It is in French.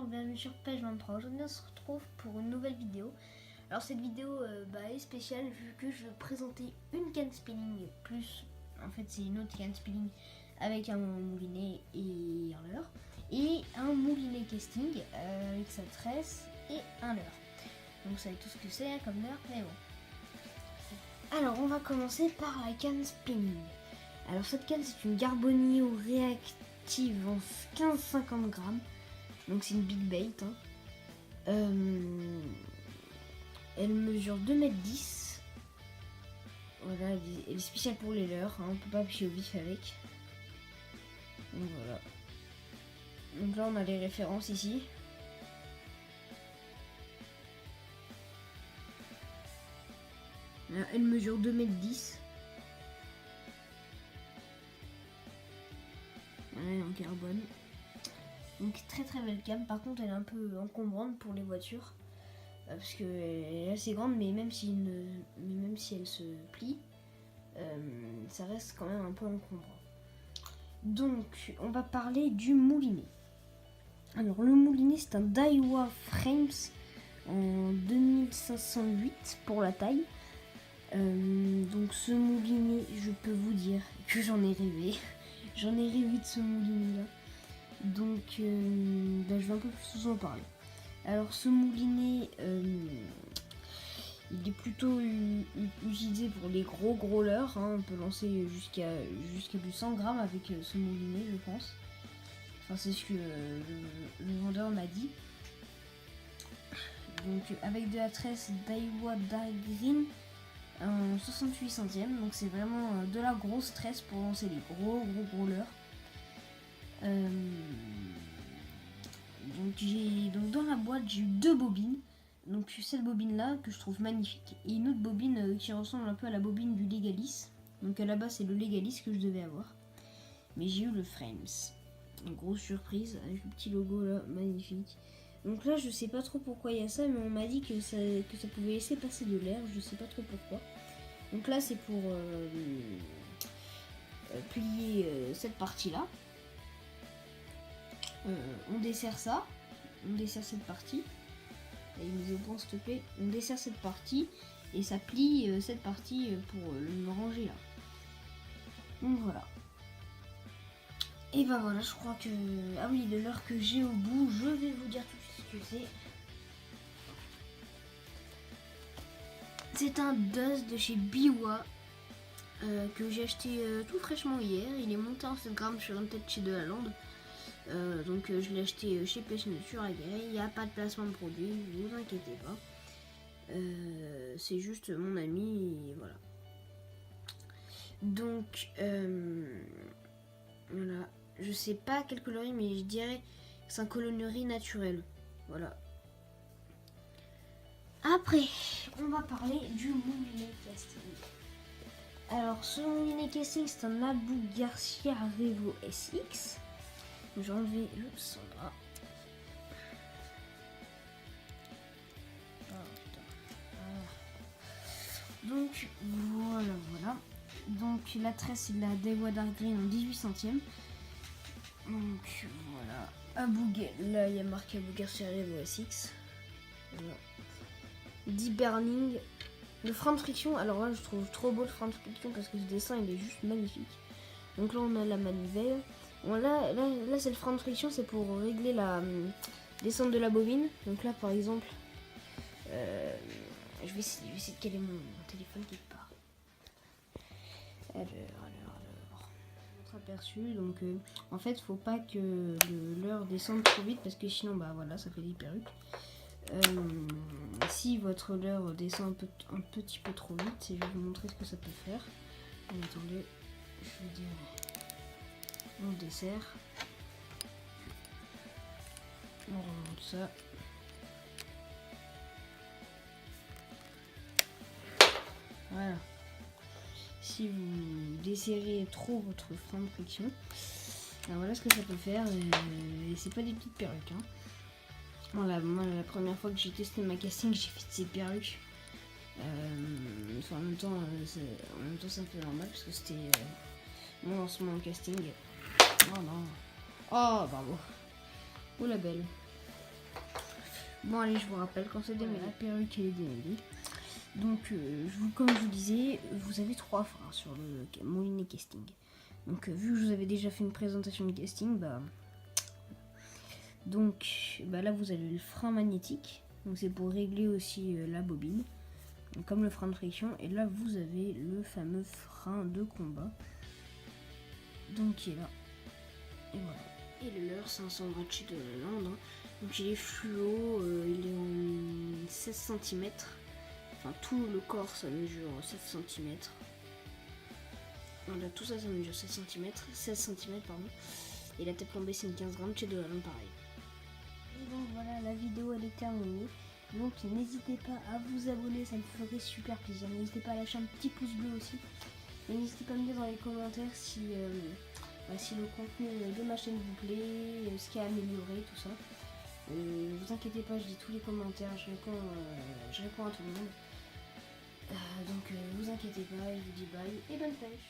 bienvenue sur Page 23. Aujourd'hui on se retrouve pour une nouvelle vidéo. Alors cette vidéo est spéciale vu que je vais présenter une canne spinning plus, en fait c'est une autre canne spinning avec un moulinet et un leurre. Et un moulinet casting avec sa tresse et un leurre. Donc vous savez tout ce que c'est comme leurre, mais bon. Alors on va commencer par la canne spinning. Alors cette canne c'est une Garbonio réactive en 15-50 grammes. Donc c'est une big bait. Elle mesure 2,10 m. Voilà, elle est spéciale pour les leurres. On peut pas pêcher au vif avec. Donc voilà. Donc là on a les références ici. Là, elle mesure 2,10 m. Ouais, en carbone. Donc très très belle cam. Par contre elle est un peu encombrante pour les voitures. Parce qu'elle est assez grande, mais même si elle se plie, ça reste quand même un peu encombrant. Donc on va parler du moulinet. Alors le moulinet c'est un Daiwa Frames en 2508 pour la taille. Donc ce moulinet, je peux vous dire que j'en ai rêvé. J'en ai rêvé de ce moulinet là. Donc je vais un peu plus vous en parler. Alors ce moulinet, il est plutôt utilisé pour les gros leurres. On peut lancer jusqu'à du 100 grammes avec ce moulinet, je pense. Enfin c'est ce que le vendeur m'a dit. Donc avec de la tresse Daiwa Dark Green en 68 centièmes. Donc c'est vraiment de la grosse tresse pour lancer les gros leurres. Donc dans la boîte j'ai eu 2 bobines. Donc cette bobine là que je trouve magnifique et une autre bobine qui ressemble un peu à la bobine du Legalis. Donc à la base c'est le Legalis que je devais avoir, mais j'ai eu le Frames. Une grosse surprise avec le petit logo là, magnifique. Donc là je sais pas trop pourquoi il y a ça, mais on m'a dit que ça pouvait laisser passer de l'air, je sais pas trop pourquoi. Donc là c'est pour plier cette partie là. On dessert ça, on dessert cette partie. Et il nous bon s'il te plaît. On dessert cette partie et ça plie cette partie pour le ranger là. Donc voilà. Et ben voilà, je crois que... Ah oui, de l'heure que j'ai au bout, je vais vous dire tout de suite ce que c'est. C'est un Dust de chez Biwa que j'ai acheté tout fraîchement hier. Il est monté en 7 grammes sur une tête chez Delaland. Donc je l'ai acheté chez Pêche Nature à Guéret. Il n'y a pas de placement de produit, ne vous inquiétez pas. C'est juste mon ami et voilà. Donc voilà, je sais pas quel coloris, mais je dirais que c'est un coloris naturel. Voilà. Après, on va parler du moulinet casting. Alors ce moulinet casting c'est un Abu Garcia Revo SX. J'ai enlevé le Sandra. Donc voilà. Donc la tresse c'est de la Daiwa Dark Green en 18 centièmes. Donc voilà. Là il y a marqué Abu Garcia Revo SX. Voilà. Deep Burning. Le frein de friction, alors là je trouve trop beau le frein de friction parce que ce dessin il est juste magnifique. Donc là on a la manivelle. Bon, là c'est le frein de friction, c'est pour régler la descente de la bobine. Donc là par exemple, je vais essayer de caler mon téléphone quelque part. Alors, notre aperçu. Donc en fait faut pas que le leurre descende trop vite parce que sinon bah voilà ça fait des perruques. Si votre leurre descend un petit peu trop vite, je vais vous montrer ce que ça peut faire. Attendez, je vais dire. On dessert. On remonte ça. Voilà. Si vous desserrez trop votre frein de friction, ben voilà ce que ça peut faire. Et c'est pas des petites perruques. Voilà, moi la première fois que j'ai testé ma casting, j'ai fait ces perruques. Enfin, en même temps c'est un peu normal parce que c'était mon lancement en casting. Oh non. Oh, bravo. Oh la belle. Bon allez, je vous rappelle quand c'est démêlé, la perruque elle est démêlée. Donc comme je vous disais, vous avez 3 freins sur le moulinet casting. Donc vu que je vous avais déjà fait une présentation de casting, là vous avez le frein magnétique. Donc c'est pour régler aussi la bobine, comme le frein de friction. Et là vous avez le fameux frein de combat, donc qui est là. Et voilà. Et le leurre, c'est un Sandwich de la Lande. Hein. Donc il est fluo, il est en 16 cm. Enfin tout le corps ça mesure 7 cm. Voilà, tout ça mesure 16 cm pardon. Et la tête plombée c'est une 15 grammes chez de la Lande pareil. Et donc voilà, la vidéo elle est terminée. Donc n'hésitez pas à vous abonner, ça me ferait super plaisir. N'hésitez pas à lâcher un petit pouce bleu aussi. Et n'hésitez pas à me dire dans les commentaires si le contenu de ma chaîne vous plaît, ce qui a amélioré, tout ça. Vous inquiétez pas, je lis tous les commentaires, je réponds à tout le monde. Donc vous inquiétez pas, je vous dis bye et bonne pêche.